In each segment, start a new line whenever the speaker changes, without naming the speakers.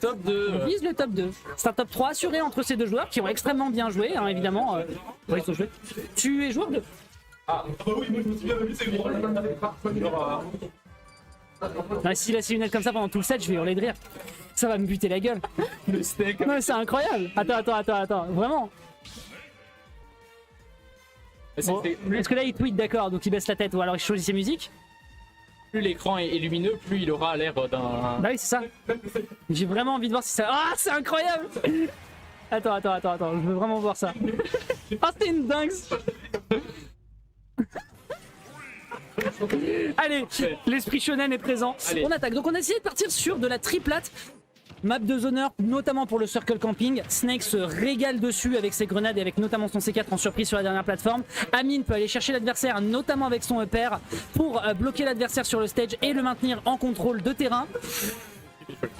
top 2.
On vise le top 2. C'est un top 3 assuré entre ces deux joueurs qui ont extrêmement bien joué, hein, évidemment. Ouais, ils ont joué. Tu es joueur de...
Ah bah oui, moi je me souviens de lui, c'est gros.
Ouais, s'il a ses lunettes comme ça pendant tout le set, je vais hurler de rire. Ça va me buter la gueule.
Le steak.
Non, mais c'est incroyable. Attends. Vraiment. Bon, est-ce que là il tweet, d'accord, donc il baisse la tête ou alors il choisit ses musiques?
Plus l'écran est lumineux, plus il aura l'air d'un...
Bah oui, c'est ça. J'ai vraiment envie de voir si ça... Ah, c'est incroyable. Attends, je veux vraiment voir ça. Oh, c'était une dingue. Allez, l'esprit shonen est présent.
Allez.
On attaque. Donc on a essayé de partir sur de la triplate. Map de zoneur, notamment pour le circle camping. Snake se régale dessus avec ses grenades et avec notamment son C4 en surprise sur la dernière plateforme. Amine peut aller chercher l'adversaire, notamment avec son upper, pour bloquer l'adversaire sur le stage et le maintenir en contrôle de terrain.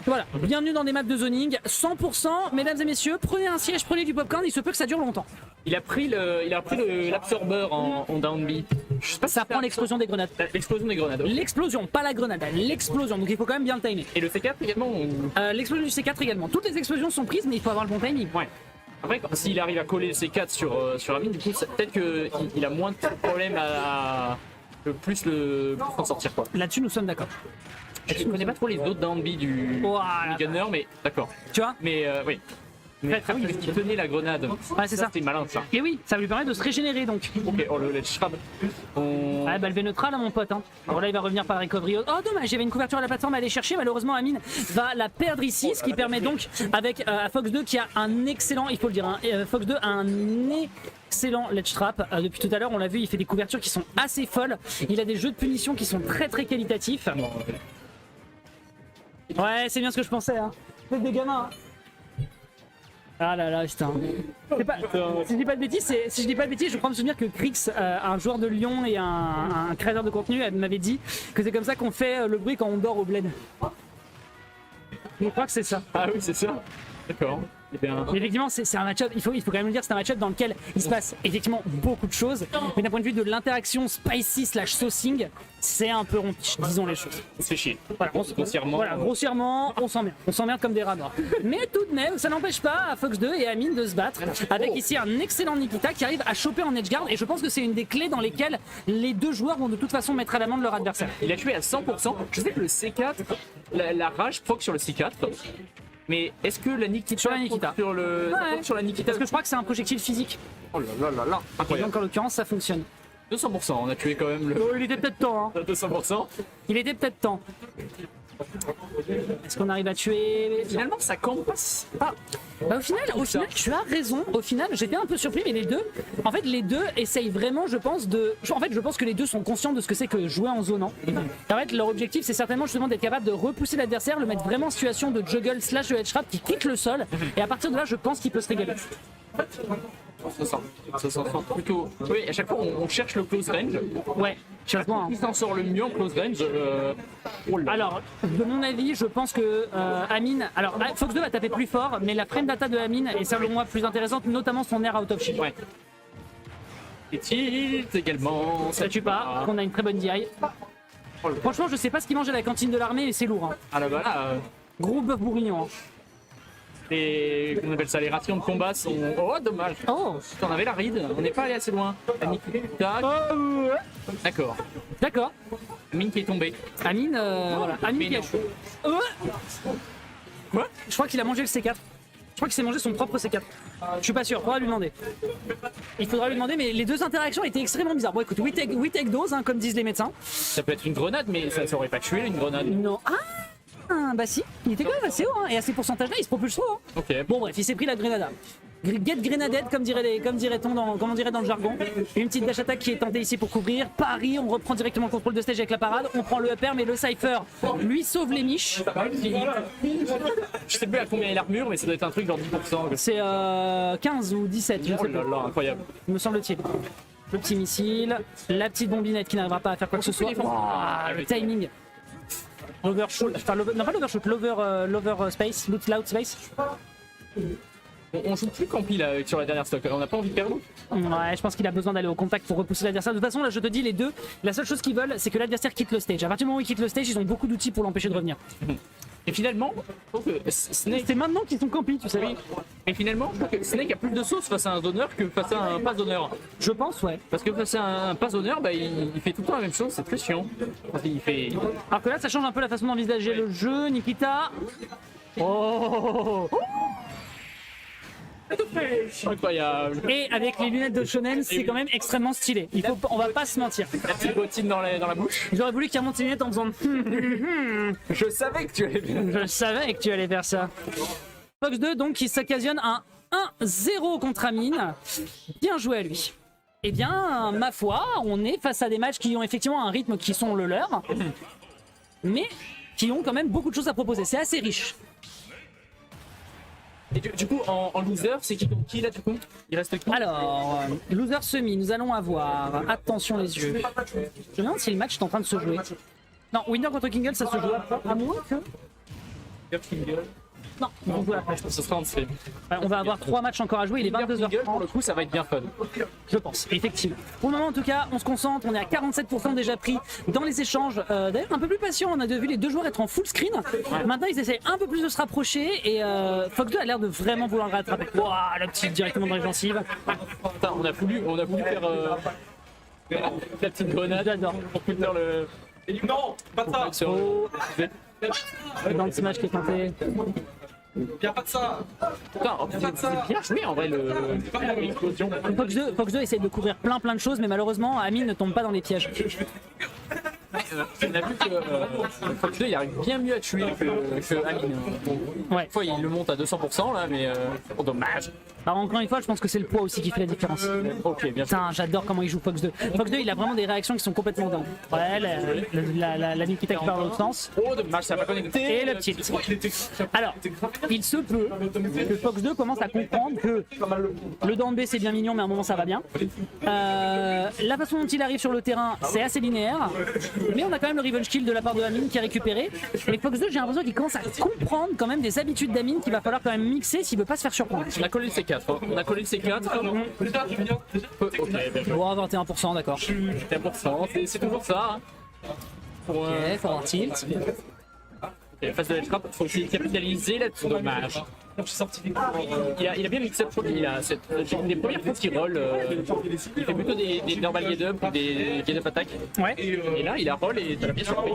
Voilà, bienvenue dans des maps de zoning. 100%, mesdames et messieurs, prenez un siège, prenez du popcorn, il se peut que ça dure longtemps.
Il a pris l'absorbeur en down B. Je sais pas si
Ça prend l'explosion des grenades.
L'explosion des grenades.
L'explosion, pas la grenade, l'explosion, donc il faut quand même bien le timer.
Et le C4 également ou...
L'explosion du C4 également. Toutes les explosions sont prises, mais il faut avoir le bon timing.
Ouais. Après, s'il arrive à coller le C4 sur Amine, du coup, peut-être qu'il a moins de problèmes à plus s'en sortir, quoi.
Là-dessus, nous sommes d'accord.
Je connais pas trop les autres down B du
Voilà.
gunner, mais d'accord.
Tu vois?
Mais oui. Mais
Très,
oui, il tenait la grenade.
Ouais, c'est ça.
C'était malin, ça.
Et oui, ça lui permet de se régénérer donc.
Ok, oh le ledge trap.
Ouais, bah le V neutral, hein, mon pote. Hein. Alors là, il va revenir par recovery. Oh, dommage, il y avait une couverture à la plateforme à aller chercher. Malheureusement, Amine va la perdre ici, ce qui permet donc, avec Fox 2 qui a un excellent, il faut le dire, hein, Fox 2 a un excellent ledge trap. Depuis tout à l'heure, on l'a vu, il fait des couvertures qui sont assez folles. Il a des jeux de punition qui sont très très qualitatifs. Ouais, c'est bien ce que je pensais. Hein. Faites des gamins. Hein. Ah là là, putain. Si je dis pas de bêtises, je crois me souvenir que Crix, un joueur de Lyon et un créateur de contenu, m'avait dit que c'est comme ça qu'on fait le bruit quand on dort au bled. Je crois que c'est ça.
Ah oui, c'est ça. D'accord.
Mais effectivement, c'est un match-up, il faut quand même le dire, c'est un match-up dans lequel il se passe effectivement beaucoup de choses. Mais d'un point de vue de l'interaction spicy/saucing, c'est un peu rompiche, disons les choses.
C'est chier.
Voilà, grossièrement, on s'emmerde comme des rats noirs. Mais tout de même, ça n'empêche pas à Fox 2 et à Amine de se battre avec ici un excellent Nikita qui arrive à choper en edgeguard. Et je pense que c'est une des clés dans lesquelles les deux joueurs vont de toute façon mettre à l'amende leur adversaire.
Il a tué à 100%. Je sais que le C4, la rage proc sur le C4. Mais est-ce que la Nikita
sur la Nikita
sur la Nikita
parce que je crois que c'est un projectile physique.
Oh là là là.
Et donc en l'occurrence ça fonctionne.
200%, on a tué quand même le...
Oh, il était peut-être temps. Hein.
200%.
Il était peut-être temps. Est-ce qu'on arrive à tuer?
Finalement, ça campe pas.
Bah, au final, tu as raison. Au final, j'étais un peu surpris, mais les deux essayent vraiment, je pense, je pense que les deux sont conscients de ce que c'est que jouer en zonant. En fait, leur objectif, c'est certainement justement d'être capable de repousser l'adversaire, le mettre vraiment en situation de juggle / de headtrap qui quitte le sol. Et à partir de là, je pense qu'il peut se régaler.
Ça sent plutôt. Oui, à chaque fois on cherche le close range.
Ouais, chaque fois.
Qui s'en sort le mieux en close range
Alors, de mon avis, je pense que Amine. Alors, Fox 2 va taper plus fort, mais la frame data de Amine est selon moi plus intéressante, notamment son air out of shield.
Ouais. Et tilt également.
Ça tue pas, qu'on a une très bonne DI. Franchement, je sais pas ce qu'il mange à la cantine de l'armée, mais c'est lourd. Hein.
Ah là bas
Gros bœuf bourguignon. Hein.
Et on appelle ça les rations de combat sont. Oh dommage.
Oh,
on avait la ride, on n'est pas allé assez loin. Tac. D'accord.
D'accord.
Amine qui est tombé.
Amine, voilà. Amine qui a joué.
Quoi?
Je crois qu'il a mangé le C4. Je crois qu'il s'est mangé son propre C4. Je suis pas sûr, faudra lui demander. Il faudra lui demander, mais les deux interactions étaient extrêmement bizarres. Bon écoute, we take dose, hein, comme disent les médecins.
Ça peut être une grenade, mais ça aurait pas tué une grenade.
Non. Ah, bah si, il était quand même assez haut, hein, et à ces pourcentages-là, il se propulse haut. Hein.
Ok.
Bon bref, il s'est pris la grenada. Get grenaded, comme on dirait dans le jargon. Une petite dash attack qui est tentée ici pour couvrir. Paris, on reprend directement le contrôle de stage avec la parade. On prend le upper, mais le Cypher lui sauve les miches.
Je sais plus à combien est l'armure, mais ça doit être un truc genre 10%.
C'est 15 ou 17, je ne sais
Oh là là, incroyable.
me semble-t-il. Le petit missile, la petite bombinette qui n'arrivera pas à faire quoi que ce soit. Wow, le timing. L'overshoot, enfin non pas l'overshoot, l'over space, loud space.
On joue plus Campi là sur la dernière stock, on n'a pas envie de perdre.
Ouais, je pense qu'il a besoin d'aller au contact pour repousser l'adversaire. De toute façon, là je te dis, les deux, la seule chose qu'ils veulent, c'est que l'adversaire quitte le stage. À partir du moment où il quitte le stage, ils ont beaucoup d'outils pour l'empêcher de revenir.
Et finalement, je trouve que Snake.
C'est maintenant qu'ils sont campis, tu sais.
Oui. Et finalement, je trouve que Snake a plus de sauce face à un donneur que face à un pass donneur.
Je pense, ouais.
Parce que face à un pass donneur, bah, il fait tout le temps la même chose, c'est très chiant. Il fait.
Alors que là, ça change un peu la façon d'envisager le jeu. Nikita. Oh.
Incroyable.
Et avec les lunettes de Shonen, c'est quand même extrêmement stylé. On va pas se mentir.
La petite bottine dans la bouche.
J'aurais voulu qu'il remonte ses lunettes en faisant.
Je savais que tu allais bien.
Je savais que tu allais faire ça. Fox 2, donc, qui s'occasionne un 1-0 contre Amine. Bien joué à lui. Eh bien, ma foi, on est face à des matchs qui ont effectivement un rythme qui sont le leur, mais qui ont quand même beaucoup de choses à proposer. C'est assez riche.
Et du coup, en loser, c'est qui là du coup? Il reste qui?
Alors, loser semi, nous allons avoir. Attention les yeux. Je me demande si le match est en train de se jouer. Non, winner contre Kingle, ça se joue après, à moins que. Non, ils vont jouer après.
Ce sera en stream.
On va avoir 3 matchs encore à jouer, il est
Pour
22h30.
le coup, ça va être bien fun.
Je pense, effectivement. Pour le moment, en tout cas, on se concentre. On est à 47% déjà pris dans les échanges. D'ailleurs, un peu plus patient. On a vu les deux joueurs être en full screen. Maintenant, ils essayent un peu plus de se rapprocher. Et Fox 2 a l'air de vraiment vouloir le rattraper. Waouh, la petite directement dans les gencives.
Putain, on a voulu faire la petite grenade.
J'adore.
Pour faire le.
Non, pas de ça.
Sur
Dans le smash qui est tenté.
Y'a pas de ça.
Putain, c'est bien joué en vrai l'explosion.
Fox 2 essaie de couvrir plein de choses, mais malheureusement, Amine ne tombe pas dans les pièges.
On a vu que Fox 2 il arrive bien mieux à tuer que Amine.
Ouais.
Une fois il le monte à 200% là, mais oh, dommage.
Alors encore une fois, je pense que c'est le poids aussi qui fait la différence.
Ok, bien sûr.
Putain, j'adore comment il joue Fox 2. Fox 2, il a vraiment des réactions qui sont complètement dingues. Ouais, la Nikita qui part dans l'autre sens.
Oh dommage, ça va pas connecté.
Et le petit. Alors, il se peut que Fox 2 commence à comprendre que le down B c'est bien mignon, mais à un moment ça va bien. La façon dont il arrive sur le terrain, c'est assez linéaire. Mais on a quand même le revenge kill de la part de Amine qui est récupéré. Et Fox 2, j'ai l'impression qu'il commence à comprendre quand même des habitudes d'Amine qu'il va falloir quand même mixer s'il veut pas se faire surprendre.
On a collé le C4. On a collé le C4. Ok, bien joué.
Bon, 21%, d'accord.
21%, c'est toujours ça. Pour,
Ok, faut avoir tilt.
et face de la trappe, faut essayer de capitaliser là-dessus. Dommage. Il a bien mixé, je trouve qu'il a une des premières fois qu'il roll, il fait plutôt des normal get up ou des get up attack.
Ouais.
Et là il a roll et t'as bien surpris.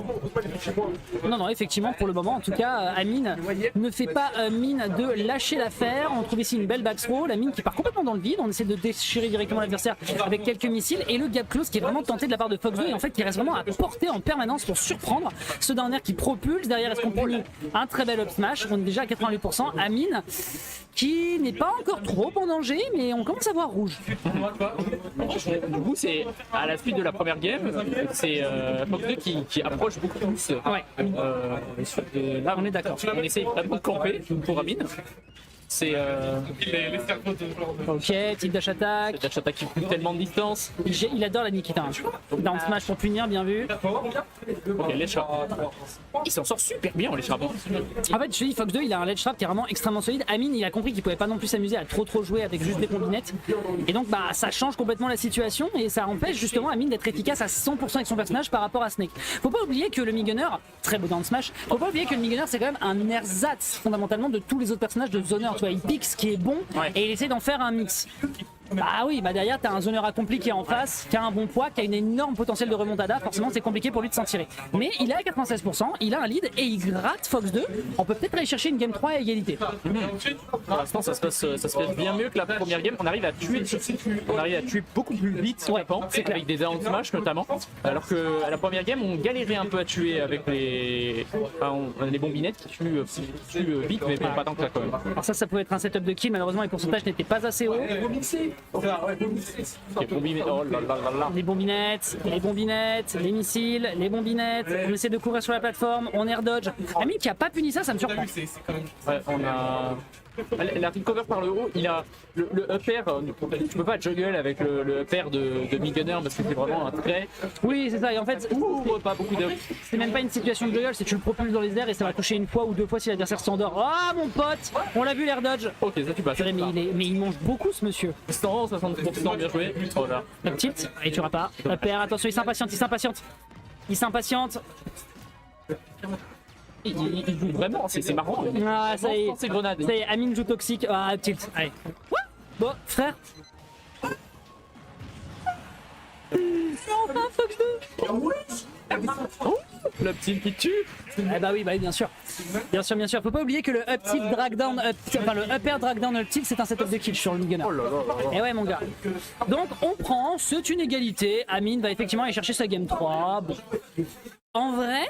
Non, effectivement, pour le moment, en tout cas, Amine ne fait pas mine de lâcher l'affaire. On trouve ici une belle back throw, la mine qui part complètement dans le vide. On essaie de déchirer directement l'adversaire avec quelques missiles. Et le gap close qui est vraiment tenté de la part de Fox 2 et en fait qui reste vraiment à portée en permanence pour surprendre ce dernier qui propulse. Derrière, est-ce qu'on punit un très bel up smash? On est déjà à 88%. Amine qui n'est pas encore trop en danger, mais on commence à voir rouge.
Du coup, c'est à la suite de la première game, c'est Fox 2 qui approche beaucoup plus.
Ouais.
Là, on est d'accord. On essaye vraiment de camper pour Amine. C'est
Les cerveaux de genre de.
Ok, type dash attack.
Dash attack qui coupe tellement de distance.
Il adore la Nikita. Down smash pour punir, bien vu.
Ok, ledge trap. Il s'en sort super bien en ledge trap.
En fait, je te dis, Fox 2, il a un ledge trap qui est vraiment extrêmement solide. Amine, il a compris qu'il pouvait pas non plus s'amuser à trop jouer avec juste des combinettes. Et donc, bah, ça change complètement la situation et ça empêche justement Amine d'être efficace à 100% avec son personnage par rapport à Snake. Faut pas oublier que le Migunner, très beau down smash, faut pas oublier que le Migunner, c'est quand même un ersatz fondamentalement de tous les autres personnages de Zoner. Tu vois, il pique ce qui est bon et il essaie d'en faire un mix. Bah oui, bah derrière t'as un zoneur accompli qui est en face, qui a un bon poids, qui a une énorme potentiel de remontada, forcément c'est compliqué pour lui de s'en tirer. Mais il est à 96%, il a un lead et il gratte Fox 2. On peut peut-être aller chercher une game 3 à égalité.
Pour l'instant ça se passe bien mieux que la première game. On arrive à tuer beaucoup plus vite je pense, avec des down smash notamment. Alors que à la première game on galérait un peu à tuer avec les bombinettes qui tuent vite mais pas tant que ça quand même.
Alors ça pouvait être un setup de kill, malheureusement les pourcentages n'étaient pas assez hauts.
Les bombinettes, oh là là là là.
Les bombinettes, les missiles, les bombinettes, on essaie de courir sur la plateforme, on air dodge. Amine qui a pas puni ça, ça me surprend.
Ouais, on a la recover par le haut, il a le up air, tu peux pas juggle avec le up air de Migunner parce que c'est vraiment un trait.
Oui, c'est ça, et en fait,
Ouvre pas beaucoup de.
c'est même pas une situation de juggle, c'est que tu le propulses dans les airs et ça va toucher une fois ou deux fois si l'adversaire s'endort. Ah mon pote, on l'a vu l'air dodge.
Ok, ça tu passes.
Mais il mange beaucoup ce monsieur.
160% bien joué. Oh là.
Up tilt, et tu auras pas. Up air, attention, il s'impatiente.
Il joue vraiment, c'est marrant.
Ah, ça y est.
Ces grenades.
Ça y est, Amine joue toxique. Ah, tilt. Allez. What? Bon, frère. Enfin, Fox 2.
Le petit qui tue.
Eh bah oui, bien sûr. Bien sûr, bien sûr. Faut pas oublier que le up tilt drag down, enfin le up air drag down up tilt, c'est un setup de kill sur le gunner.
Oh là là là là.
Et ouais, mon gars. Donc, on prend, c'est une égalité. Amine va effectivement aller chercher sa game 3. Bon. En vrai,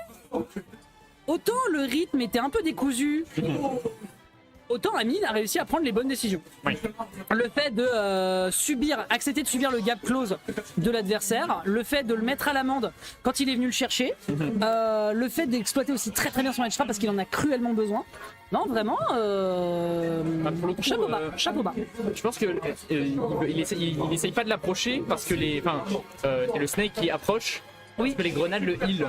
autant le rythme était un peu décousu, autant Amine a réussi à prendre les bonnes décisions.
Oui.
Le fait de accepter de subir le gap close de l'adversaire, le fait de le mettre à l'amende quand il est venu le chercher, le fait d'exploiter aussi très très bien son edge trap parce qu'il en a cruellement besoin. Non, vraiment,
Pour le coup,
chapeau bas, chapeau bas.
Je pense que il essaye pas de l'approcher parce que c'est le Snake qui approche.
Oui.
Parce que les grenades le heal.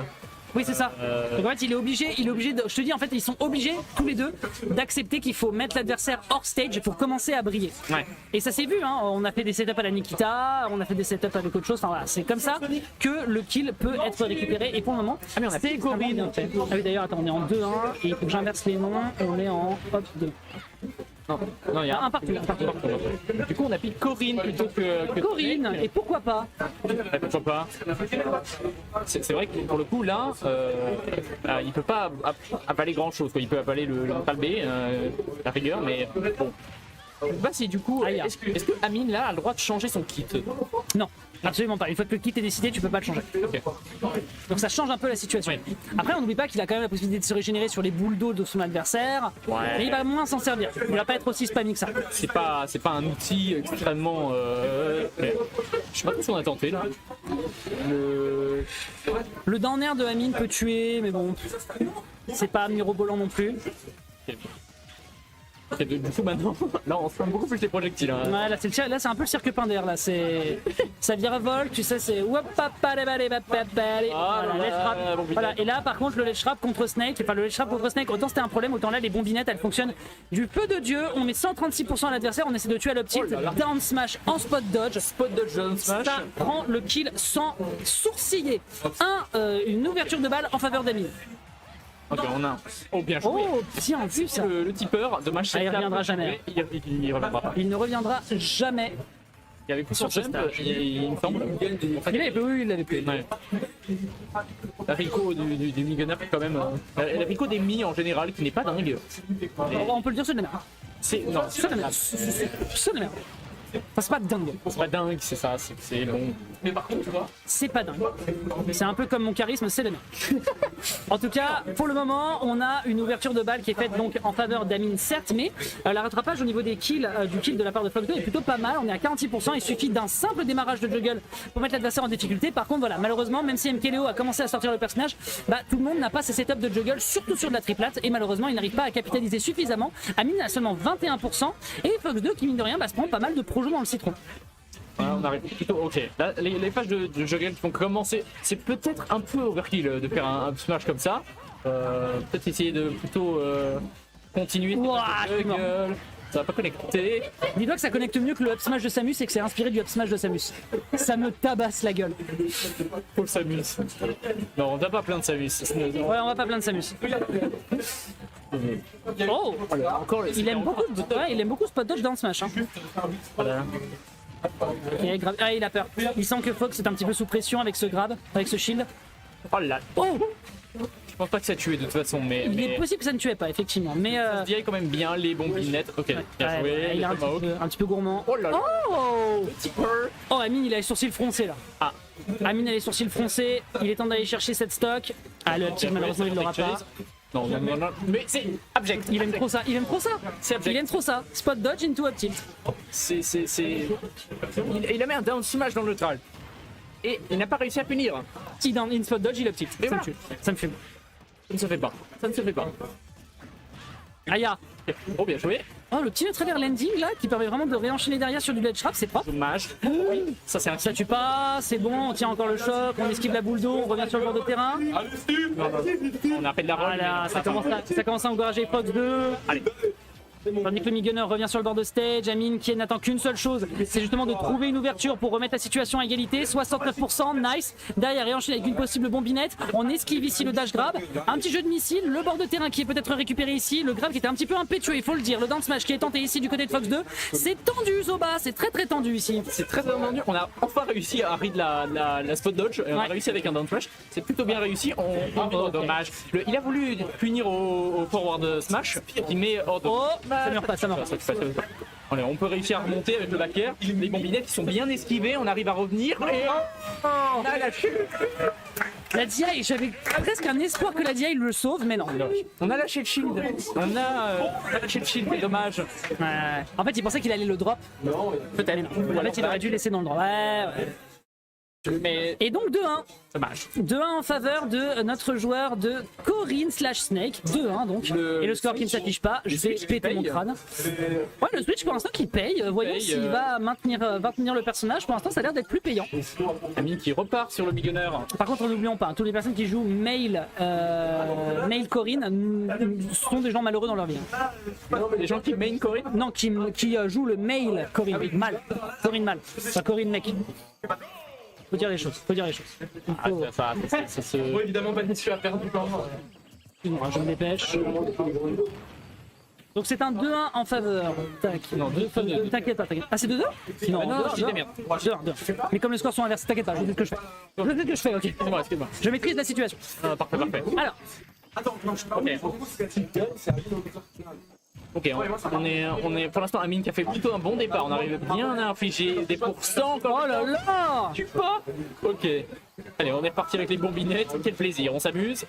Oui, c'est ça. Donc en fait, il est obligé de, je te dis, en fait, ils sont obligés, tous les deux, d'accepter qu'il faut mettre l'adversaire hors stage pour commencer à briller.
Ouais.
Et ça s'est vu, hein. On a fait des setups à la Nikita, on a fait des setups avec autre chose, enfin voilà, c'est comme ça que le kill peut être récupéré. Et pour le moment,
mais on a
c'est
fait Corinne.
bien fait. Ah oui, d'ailleurs, attends, on est en 2-1, et il faut que j'inverse les noms, on est en hop 2.
Non, il y a
Un partout, un partout.
Du coup, on a pris Corinne plutôt que
Corinne,
Snake.
et pourquoi pas?
Pourquoi pas. C'est vrai que pour le coup, là, il peut pas avaler grand chose. Il peut avaler le palbé, la rigueur, mais bon. Je sais pas si du coup,
Aïe.
est-ce que Amine là a le droit de changer son kit?
Non, absolument pas. Une fois que le kit est décidé, tu peux pas le changer.
Ok.
Donc ça change un peu la situation.
Oui.
Après, on n'oublie pas qu'il a quand même la possibilité de se régénérer sur les boules d'eau de son adversaire.
Ouais.
Mais il va moins s'en servir. Il va pas être aussi spamming que ça.
C'est pas un outil extrêmement. Mais je sais pas si on a tenté là.
Le down air de Amine peut tuer, mais bon, c'est pas mirobolant non plus.
Ok, du coup maintenant, là on se prend beaucoup plus les projectiles. Hein.
Ouais, là c'est un peu le cirque Pinder là. C'est ça virevolte, tu sais, c'est voilà, ledge trap. Voilà. Et là par contre le ledge trap contre Snake, enfin le ledge trap contre Snake, autant c'était un problème, autant là les bombinettes elles fonctionnent du feu de Dieu. On met 136% à l'adversaire, on essaie de tuer à l'op tilt, down smash en spot dodge.
Spot dodge, down smash.
Ça prend le kill sans sourciller. Une ouverture de balle en faveur d'Amine.
Ok, on a. Oh, bien joué.
Oh, bien vu ça.
Le tipeur, dommage.
Ah, il reviendra jamais.
Il reviendra pas.
Il ne reviendra jamais.
Il y avait plus sur jump, il me semble.
Il avait plus, il l'avait plus.
Ouais. La Rico du mi-gunner quand même. La Rico des mi en général qui n'est pas dingue.
On peut le dire, c'est de la merde.
Non,
C'est de la merde. C'est de la merde. Enfin, c'est pas dingue.
c'est pas dingue, c'est ça, c'est bon. Mais par contre, tu vois.
C'est pas dingue. C'est un peu comme mon charisme, c'est de la merde. En tout cas, pour le moment, on a une ouverture de balle qui est faite donc en faveur d'Amine, certes, mais la rattrapage au niveau des kills, du kill de la part de Fox 2 est plutôt pas mal. On est à 46%. Il suffit d'un simple démarrage de juggle pour mettre l'adversaire en difficulté. Par contre, voilà, malheureusement, même si MKLeo a commencé à sortir le personnage, tout le monde n'a pas ses setups de juggle, surtout sur de la triplate, et malheureusement, il n'arrive pas à capitaliser suffisamment. Amine a seulement 21%, et Fox 2, qui mine de rien, se prend pas mal de projets dans le citron.
Voilà, on arrive plutôt. Ok, là, les phases de juggle qui vont commencer, c'est peut-être un peu overkill de faire un smash comme ça. Peut-être essayer de plutôt continuer.
Ouah, je suis mort.
Juggle. Ça va pas connecter.
Dis-toi que ça connecte mieux que le up smash de Samus et que c'est inspiré du up smash de Samus. Ça me tabasse la gueule.
Pour le Samus. Non, on n'a pas plein de Samus.
Ouais, on va pas plein de Samus. Oh,
Encore,
il aime beaucoup, il aime beaucoup Spot Dodge dans le smash. Hein.
Voilà.
Ok, grab. Ah, il a peur. Il sent que Fox est un petit peu sous pression avec ce grab, avec ce shield.
Oh là.
Oh,
Je pense pas que ça tuait de toute façon, mais.
il est
mais...
possible que ça ne tuait pas, effectivement. Mais
Ça se dirait quand même bien les bombinettes. Ok, bien joué.
il est
les
un
tomahawks.
petit peu gourmand.
Oh là là.
Oh,
Petit peu.
oh, Amine, il a les sourcils froncés là.
Ah.
Amine a les sourcils froncés. Il est temps d'aller chercher cette stock. Ah, le petit, malheureusement, il l'aura pas.
Non, non, non, non. Mais c'est abject.
Il aime trop ça, il aime trop ça.
C'est abject.
Il aime trop ça. Spot dodge into up tilt.
Il a mis un down smash dans le neutral. Et il n'a pas réussi à punir.
Il dans in spot dodge, il up tilt. Ça me
voilà.
tue. Ça me fume.
Ça ne se fait pas. Ça ne se fait pas.
Aya.
Oh, bien joué.
Oh, le petit travers landing là qui permet vraiment de réenchaîner derrière sur du ledge trap, c'est propre.
Dommage. Oui, ça c'est un
Ça tue pas, c'est bon, on tient encore le choc, on esquive la boule d'eau, on revient sur le bord de terrain.
On a fait de la roll.
Voilà, ça commence à encourager Fox 2.
Allez.
Tandis que le mid-gunner revient sur le bord de stage, Amine qui n'attend qu'une seule chose, c'est justement de trouver une ouverture pour remettre la situation à égalité. 69%, nice. Derrière, et enchaîne avec une possible bombinette. On esquive ici le dash grab. Un petit jeu de missile, le bord de terrain qui est peut-être récupéré ici. Le grab qui était un petit peu impétueux, il faut le dire. Le down smash qui est tenté ici du côté de Fox 2. C'est tendu, Zoba, c'est très très tendu ici.
C'est très tendu. On a enfin réussi à read la spot dodge. Et on a réussi avec un down flash. C'est plutôt bien réussi. Dommage. Il a voulu punir au forward smash. Il met hors de.
Oh, ça meurt pas, ça meurt pas.
Allez, on peut réussir à remonter avec le back air. Les bombinettes qui sont bien esquivées. On arrive à revenir. Et on a lâché.
La DI, j'avais presque un espoir que la DI le sauve, mais non.
On a lâché le shield. On a lâché le shield. C'est dommage.
En fait, il pensait qu'il allait le drop. Peut-être. En fait, il aurait dû laisser dans le drop. Ouais.
Mais
Et donc 2-1.
dommage.
2-1 en faveur de notre joueur de Corinne slash Snake. 2-1 donc. Et le score qui ne s'affiche pas, je vais péter mon crâne. Ouais, le Switch pour l'instant qui paye. Voyons s'il va maintenir le personnage. Pour l'instant, ça a l'air d'être plus payant.
Amine qui repart sur le beginner.
Par contre, n'oublions pas, toutes les personnes qui jouent mail Corinne sont des gens malheureux dans leur vie.
Les gens qui main Corinne.
Non, qui jouent le mail Corinne. Mal. Corinne mal. Pas Corinne mec. Faut dire les choses.
Bon, évidemment, pas dessus à perdre du temps.
Excuse-moi, je me dépêche. Donc c'est un 2-1 en faveur. Tac.
Non, 2-2.
T'inquiète pas, t'inquiète. Ah, c'est 2-2 Non,
non,
2-1,
je dis des merdes.
2-1. Mais comme les scores sont inversés, t'inquiète pas, je sais ce que je fais. Je sais ce que je fais, ok.
Excuse-moi.
Je maîtrise la situation.
Parfait.
Alors,
Ok, on est pour l'instant Amine qui a fait plutôt un bon départ. On arrive bien à infliger des pourcents encore.
oh là là
Tu pas. Ok. Allez, on est reparti avec les bombinettes. Quel plaisir, on s'amuse.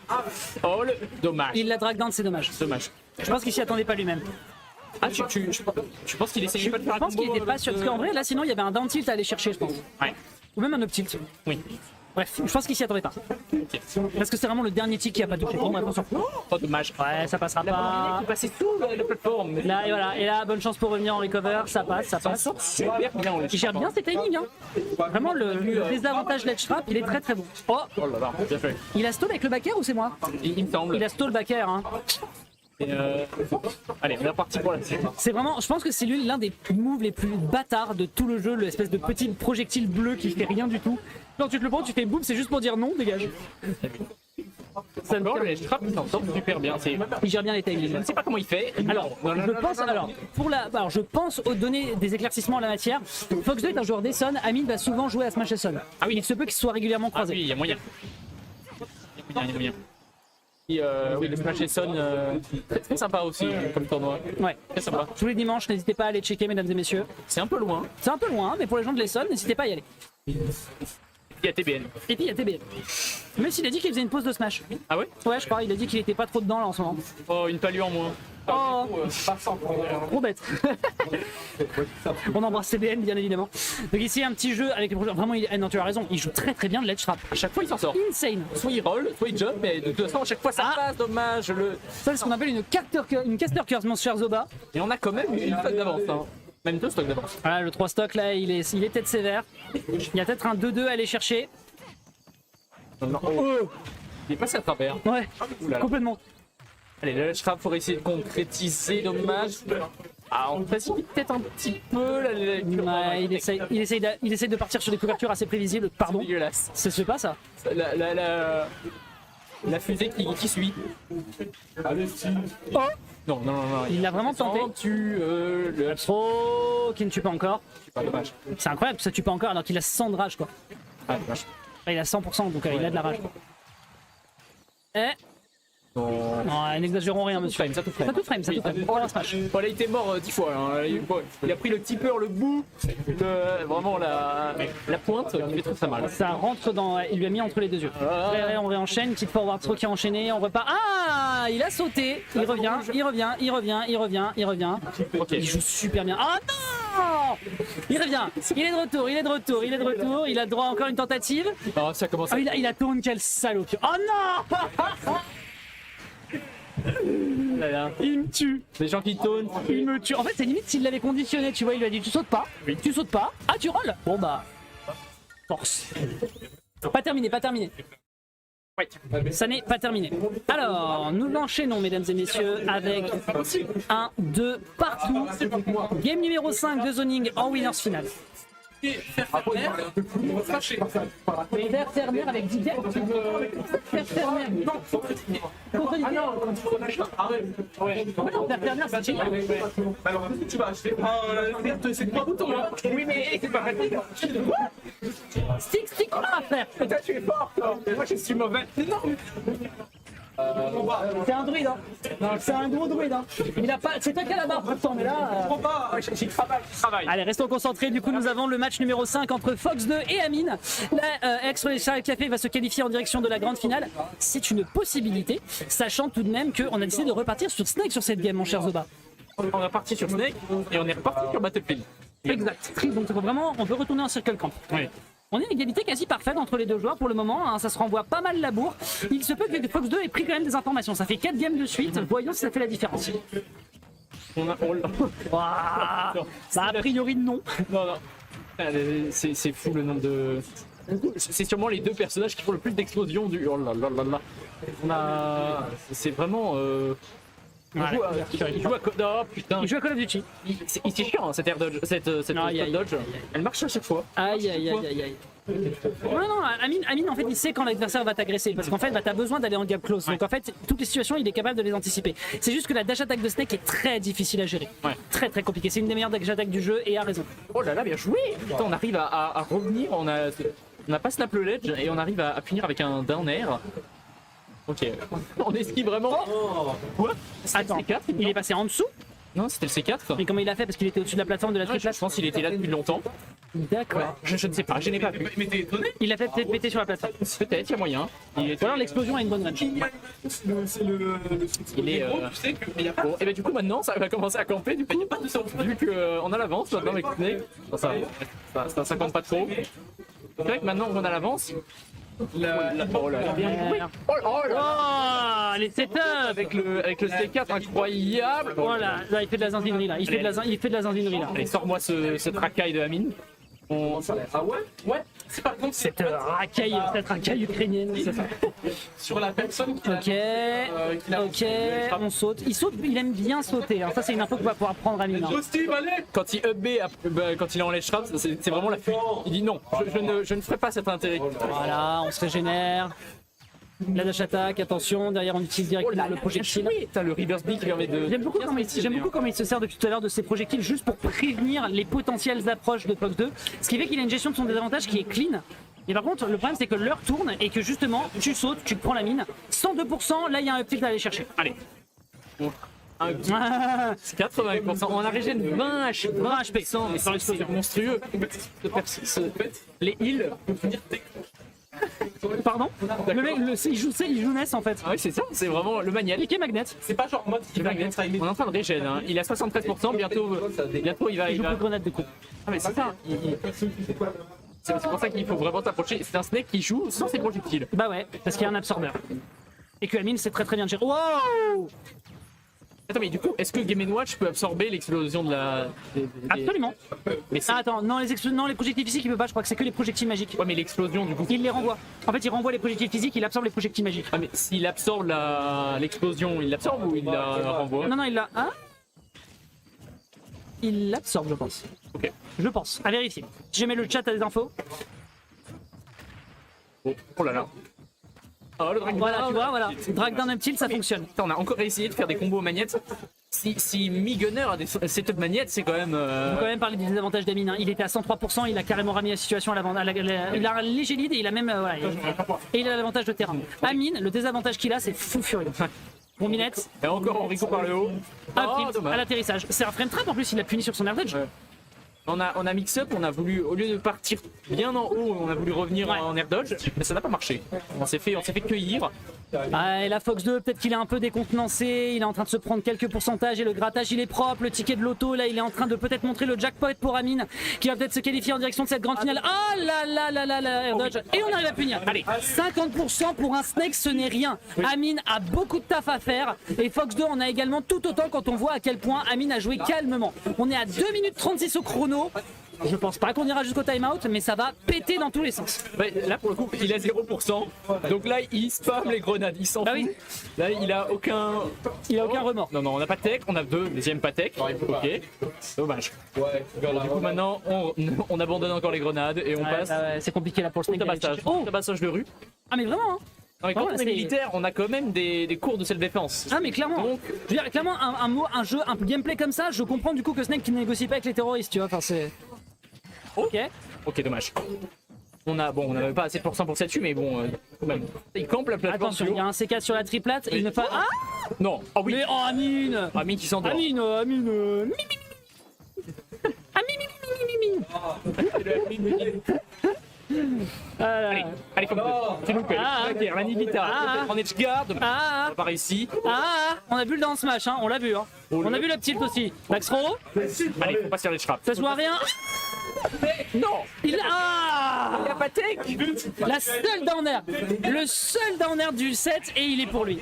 Oh, dommage.
Il la drague down, c'est dommage.
Dommage.
Je pense qu'il s'y attendait pas lui-même.
Ah, tu penses qu'il essayait pas de faire un
Je pense qu'il
combo,
était pas sûr. Parce qu'en vrai, là, sinon, il y avait un down tilt à aller chercher, je pense.
Ouais.
Ou même un up tilt.
Oui.
Bref, je pense qu'il s'y attendait pas. Parce que c'est vraiment le dernier tilt qui a pas touché. Bon, bref, on s'en fout.
Oh, dommage.
Ouais, ça passera pas.
Il passait sous la plateforme.
Là, et voilà. Et là, bonne chance pour revenir en recover. Ça passe.
Super bien.
Il gère bien ses timings. Hein. Vraiment, le désavantage ledge trap, il est très très bon. Oh,
Oh là là, bien fait.
il a stall avec le back air ou c'est moi?
Il me semble.
Il a stall back air. Hein.
Et allez, on est reparti pour la série.
C'est vraiment, je pense que c'est l'un des moves les plus bâtards de tout le jeu, l'espèce de petit projectile bleu qui fait rien du tout. Quand tu te le prends, tu fais boum, c'est juste pour dire non, dégage.
Encore, le trap, il s'en sort super bien.
Il gère bien les
Je
timings.
ne sais pas comment il fait.
Alors, je pense aux donner des éclaircissements en la matière. Fox 2 est un joueur d'Essonne, Amine va souvent jouer à Smash Essonne. Ah oui, il se peut qu'ils soient régulièrement
Ah
croisés.
oui, il y a moyen. Il y a moyen. Et, oui, le Smash Essonne, très, très sympa aussi comme tournoi.
Ouais.
Très sympa.
Tous les dimanches, n'hésitez pas à aller checker, mesdames et messieurs.
C'est un peu loin.
C'est un peu loin, mais pour les gens de l'Essonne, n'hésitez pas à y aller.
Il y a TBN.
Et puis il y a TBN. Même s'il a dit qu'il faisait une pause de Smash.
Ah ouais?
Ouais, je crois, il a dit qu'il était pas trop dedans là en ce moment.
Oh, une palue en moins.
Oh, trop bête. On embrasse CBN bien évidemment. Donc ici un petit jeu avec les projets. Vraiment, non, tu as raison, il joue très très bien de ledge trap.
À chaque fois, il s'en sort.
Insane.
Soit il roll, soit il jump, mais de toute façon, à chaque fois, ça passe. Dommage.
Ça, c'est ce qu'on appelle une caster curse, mon cher Zoba.
Et on a quand même une stock d'avance. Hein. Même 2 stocks d'avance.
Voilà, le 3 stock là, il est tête sévère. Il y a peut-être un 2-2 à aller chercher.
Non. Oh. Il est passé à travers.
Ouais,
Oulala.
complètement.
Allez, le ledge trap, faut essayer de concrétiser. Dommage. Ah, on précipite peut-être un petit peu la lecture.
Ouais, il essaye de partir sur des couvertures assez prévisibles. Pardon.
Dégueulasse.
Ça se fait pas ça.
La fusée qui suit.
Oh,
Non.
il l'a vraiment tenté.
Le
Oh, qui ne tue pas encore.
c'est pas dommage.
C'est incroyable que ça tue pas encore alors qu'il a 100 de rage quoi.
Ah, dommage.
Il a 100% donc il a de la rage. Non, n'exagérons rien monsieur.
Ça tout frame.
Ça tout frame. Oh la smash.
Bon, là, il était mort 10 fois. Hein. Il a pris le tipper, le bout, vraiment la pointe, il fait très mal.
Ça rentre dans. Il lui a mis entre les deux yeux. On réenchaîne, petite forward throw qui a enchaîné, on repart. Ah, il a sauté, il revient.
Ok.
Il joue super bien. Ah non, il revient. Il est de retour. Il a droit à encore une tentative.
Oh, ça commence.
Ah, il a tourné, quel salaud. Oh non. Il me tue.
Des gens qui tauntent.
Il me tue. En fait, c'est limite s'il l'avait conditionné, tu vois, il lui a dit tu sautes pas.
Oui.
Tu sautes pas. Ah, tu rolls. Bon bah. Force. Pas terminé. Ça n'est pas terminé. Alors, nous enchaînons, mesdames et messieurs, avec 1, 2 partout. Game numéro 5 de Zoning en winners final. Faire Fermer avec Didier. Faire Fermer. Contre Didier. Faire Fermer, c'est chiant.
Alors, tu vas acheter c'est 3 boutons là. Oui, mais c'est pas facile.
Stick, on a à faire.
Toi, tu es fort. Moi, je suis mauvais. Non.
C'est un druide, hein. C'est un gros druide, hein. Il a pas. C'est toi qui as la barre pourtant, mais là.
Je comprends pas. J'y travaille.
Allez, restons concentrés. Du coup, nous avons le match numéro 5 entre Fox 2 et Amine. La ex-Charles Café va se qualifier en direction de la grande finale. C'est une possibilité, sachant tout de même qu'on a décidé de repartir sur Snake sur cette game, mon cher Zoba.
On est parti sur Snake et on est reparti sur Battlefield.
Exact. Donc, vraiment, on veut retourner en Circle Camp.
Oui.
On est une égalité quasi parfaite entre les deux joueurs pour le moment, hein, ça se renvoie pas mal la bourre. Il se peut que Fox 2 ait pris quand même des informations, ça fait 4 games de suite, voyons si ça fait la différence. Bah, a priori non.
Non. C'est fou le nombre de... C'est sûrement les deux personnages qui font le plus d'explosions du... Oh là là là là. On a... C'est vraiment... Il joue à Call... Oh putain.
Il joue à Call of Duty.
C'est chiant hein, cette air dodge, cette dodge. Elle marche à chaque fois.
Aïe. Non, Amine en fait il sait quand l'adversaire va t'agresser parce qu'en fait t'as besoin d'aller en gap close. Donc en fait toutes les situations il est capable de les anticiper. C'est juste que la dash attack de Snake est très difficile à gérer.
Ouais.
Très compliqué. C'est une des meilleures dash attack du jeu et a raison.
Oh là là, bien joué. Putain, on arrive à revenir, on a pas snap le ledge et on arrive à finir avec un down air. Ok, on esquive vraiment. Quoi?
Attends,
C4,
il est passé en dessous.
Non, c'était le C4.
Mais comment il a fait? Parce qu'il était au-dessus de la plateforme de la triplate.
Je pense qu'il était là depuis longtemps.
D'accord.
Je ne sais pas, je n'ai pas vu.
Mais t'es étonné?
Il a fait peut-être péter sur la plateforme.
Peut-être, il y a moyen.
Ou alors l'explosion a une bonne range.
C'est le.
Il est.
Tu sais qu'il y a pas.
Bon, et ben du coup maintenant ça va commencer à camper du coup. Il n'y a pas de sens. Vu qu'on a l'avance maintenant avec Snake. Ça compte pas trop. C'est vrai que maintenant qu'on a l'avance. Oh là là.
Oh, les setups
Avec le C4 incroyable.
Voilà, là, il fait de la zinzinerie là. Il fait de la zinzinerie là.
Allez, sors-moi ce tracaille de Amine.
Ah ouais? Ouais. C'est par contre
Cette racaille ukrainienne.
sur la personne qui
Ok, on saute. Il aime bien sauter. Hein. Ça, c'est une info qu'on va pouvoir prendre à Amine. Hein.
Steve, allez!
Quand il up B, quand il est en ledge trap, c'est vraiment la fuite. Il dit non, je ne ferai pas cet intérêt.
Voilà, on se régénère. La dash attack, attention, derrière on utilise directement le projectile.
T'as le reverse B qui permet de...
J'aime beaucoup comment il se sert depuis tout à l'heure de ses projectiles juste pour prévenir les potentielles approches de Fox 2. Ce qui fait qu'il a une gestion de son désavantage qui est clean. Et par contre, le problème c'est que l'heure tourne et que justement, tu sautes, tu te prends la mine. 102%, là il y a un up tilt à aller chercher.
Allez. 80%. On a régène 20 HP. Mais c'est monstrueux. Les heals.
Pardon? Le mec, il joue Ness en fait.
Ah oui, c'est ça, c'est vraiment le manuel.
Piqué Magnet.
C'est pas genre mode qui va
On est en train de régène, hein. Il a 73%, bientôt il va...
Il joue de grenade de coup.
Ah mais c'est ça. C'est pour ça qu'il faut vraiment t'approcher. C'est un Snake qui joue sans ses projectiles.
Bah ouais, parce qu'il y a un absorbeur. Et que Amine c'est très bien de gérer. Wow!
Attends, mais du coup, est-ce que Game & Watch peut absorber l'explosion de la...
Absolument.
Mais
Ah, attends, non les projectiles physiques il peut pas, je crois que c'est que les projectiles magiques.
Ouais, mais l'explosion du coup...
Il les renvoie. En fait il renvoie les projectiles physiques, il absorbe les projectiles magiques.
Ah mais s'il absorbe l'explosion, il l'absorbe ou il la renvoie?
Non, il l'a... Hein? Il l'absorbe je pense.
Ok.
Je pense, à vérifier. Si jamais le chat a des infos.
Oh là là. Oh, le drag
Voilà, tu vois, voilà. Drag down up tilt, ça fonctionne.
Putain, on a encore essayé de faire des combos magnettes. Si Mi-Gunner a des setup magnettes, c'est quand même...
On peut quand même parler des désavantages d'Amine. Hein. Il était à 103%, il a carrément ramené la situation à l'avant. Il a un léger lead et il a même... voilà, et il a l'avantage de terrain. Amine, le désavantage qu'il a, c'est fou furieux. Bon, Minette.
Et encore Enrico par le haut.
À l'atterrissage. C'est un frame trap en plus, il a puni sur son air dodge.
Ouais. On a mix-up, on a voulu, au lieu de partir bien en haut, on a voulu revenir en air dodge, mais ça n'a pas marché. On s'est fait cueillir.
Ah, et la Fox 2, peut-être qu'il est un peu décontenancé, il est en train de se prendre quelques pourcentages et le grattage il est propre, le ticket de l'auto là il est en train de peut-être montrer le jackpot pour Amine qui va peut-être se qualifier en direction de cette grande finale. Ah là, air dodge, et on arrive à punir. Allez, 50% pour un Snake ce n'est rien. Amine a beaucoup de taf à faire et Fox 2 en a également tout autant quand on voit à quel point Amine a joué calmement. On est à 2 minutes 36 au chrono. Je pense pas qu'on ira jusqu'au timeout, mais ça va péter dans tous les sens.
Ouais, là pour le coup, il a 0%. Donc là, il spam les grenades, il s'en
Bah
fout.
oui.
Là, il a aucun.
Il a aucun remords.
Non, non, on n'a pas de tech, on a 2, deuxième pas tech. Ok, dommage.
Ouais,
Bon, du coup, maintenant, on abandonne encore les grenades et on
Ouais,
passe
c'est compliqué là pour le
au
Snake. d'aller
tabassage.
chercher- Oh
Tabassage de rue.
Ah mais vraiment hein.
Non, mais quand
Ouais,
on est
c'est-
militaire, on a quand même des cours de self-défense.
Ah mais clairement.
Donc-
Je veux dire, clairement un jeu, un gameplay comme ça, je comprends du coup que Snake qui ne négocie pas avec les terroristes, tu vois. Enfin c'est. Ok.
Ok, dommage. On n'avait pas assez de pourcent pour ça dessus, mais bon, quand même. Il campe la plateforme.
Attention, il y a un C4 sur la triplate. Il ne fait. Ah
Non, ah oui.
mais oh Amine.
Amine qui s'endort.
Amine, Amine. Mi, mi, mi, mi. Ah, mi, mi, mi, mi, mi, mi, mi. Ah là.
Allez, comme tu nous connais.
Ah,
Ok, Ranivita.
ah.
On est de garde.
Ah,
On a pas réussi.
ah, on a vu le down smash, hein, on l'a vu. Hein. On a vu le tilt aussi. Max Throw,
Allez, faut pas se faire les trappes.
ça se voit rien.
Non,
Il a.
il y a pas tech.
La seule down air. Le seul down air du set et il est pour lui.